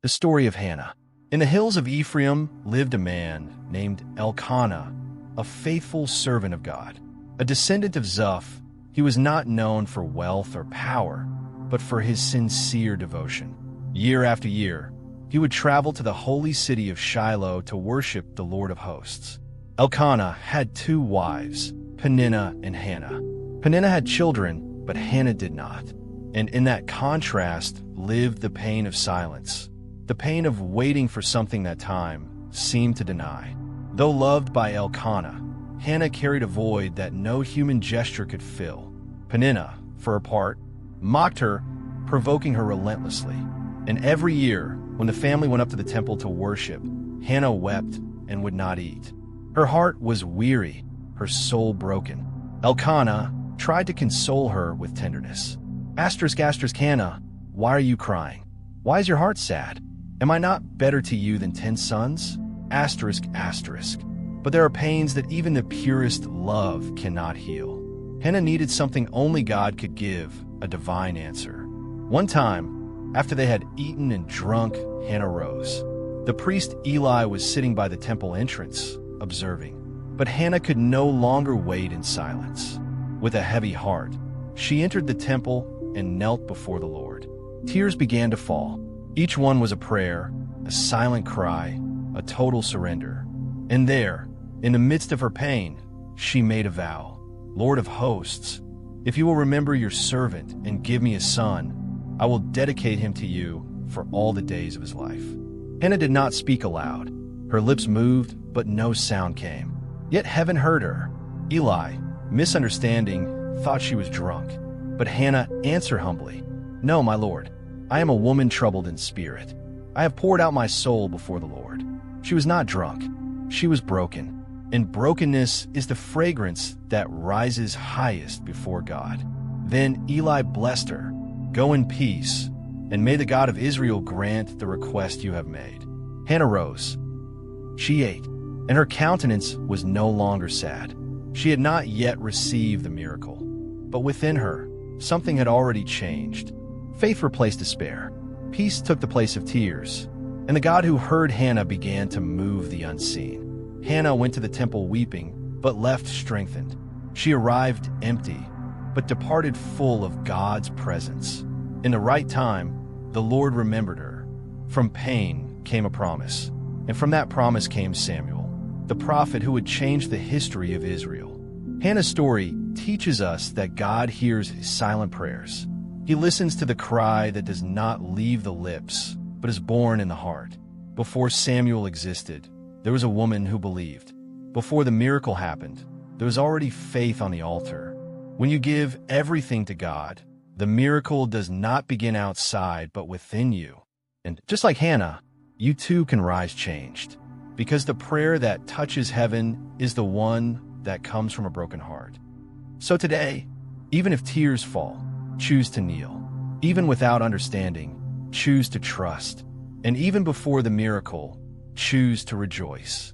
The story of Hannah. In the hills of Ephraim lived a man named Elkanah, a faithful servant of God. A descendant of Zuph, he was not known for wealth or power, but for his sincere devotion. Year after year, he would travel to the holy city of Shiloh to worship the Lord of hosts. Elkanah had 2 wives, Peninnah and Hannah. Peninnah had children, but Hannah did not. And in that contrast lived the pain of silence, the pain of waiting for something that time seemed to deny. Though loved by Elkanah, Hannah carried a void that no human gesture could fill. Peninnah, for her part, mocked her, provoking her relentlessly. And every year, when the family went up to the temple to worship, Hannah wept and would not eat. Her heart was weary, her soul broken. Elkanah tried to console her with tenderness. Asterisk, Hannah, why are you crying? Why is your heart sad? Am I not better to you than 10 sons? Asterisk. But there are pains that even the purest love cannot heal. Hannah needed something only God could give, a divine answer. One time, after they had eaten and drunk, Hannah rose. The priest Eli was sitting by the temple entrance, observing. But Hannah could no longer wait in silence. With a heavy heart, she entered the temple and knelt before the Lord. Tears began to fall. Each one was a prayer, a silent cry, a total surrender. And there, in the midst of her pain, she made a vow. Lord of hosts, if you will remember your servant and give me a son, I will dedicate him to you for all the days of his life. Hannah did not speak aloud. Her lips moved, but no sound came. Yet heaven heard her. Eli, misunderstanding, thought she was drunk. But Hannah answered humbly, No, my Lord, I am a woman troubled in spirit. I have poured out my soul before the Lord. She was not drunk. She was broken. And brokenness is the fragrance that rises highest before God. Then Eli blessed her. Go in peace, and may the God of Israel grant the request you have made. Hannah rose. She ate, and her countenance was no longer sad. She had not yet received the miracle, but within her, something had already changed. Faith replaced despair. Peace took the place of tears. And the God who heard Hannah began to move the unseen. Hannah went to the temple weeping, but left strengthened. She arrived empty, but departed full of God's presence. In the right time, the Lord remembered her. From pain came a promise, and from that promise came Samuel, the prophet who would change the history of Israel. Hannah's story teaches us that God hears silent prayers. He listens to the cry that does not leave the lips, but is born in the heart. Before Samuel existed, there was a woman who believed. Before the miracle happened, there was already faith on the altar. When you give everything to God, the miracle does not begin outside, but within you. And just like Hannah, you too can rise changed, because the prayer that touches heaven is the one that comes from a broken heart. So today, even if tears fall, choose to kneel. Even without understanding, choose to trust. And even before the miracle, choose to rejoice.